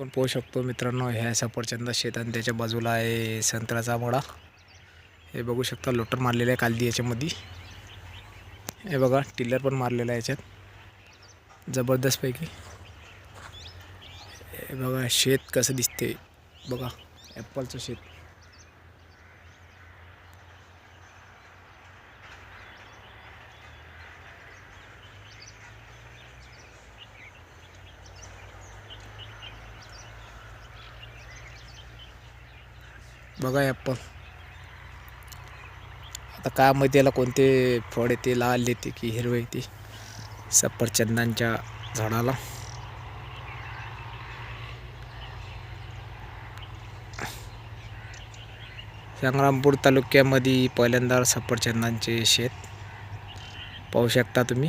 आपण पाहू शकतो मित्रांनो, ह्या सफरचंद शेत आणि त्याच्या बाजूला आहे संत्र्याचा मळा. हे बघू शकता, लोटर मारलेला आहे कालदी याच्यामध्ये. हे बघा, टिलर पण मारलेला आहे याच्यात जबरदस्त पैकी. हे बघा शेत कसं दिसते, बघा ॲपलचं शेत. बघा ॲपल. आता काय माहिती याला कोणते फळ येते, लाल येते की हिरवे येते सफरचंदांच्या झाडाला. संग्रामपूर तालुक्यामध्ये पहिल्यांदा सफरचंदांचे शेत पाहू शकता तुम्ही.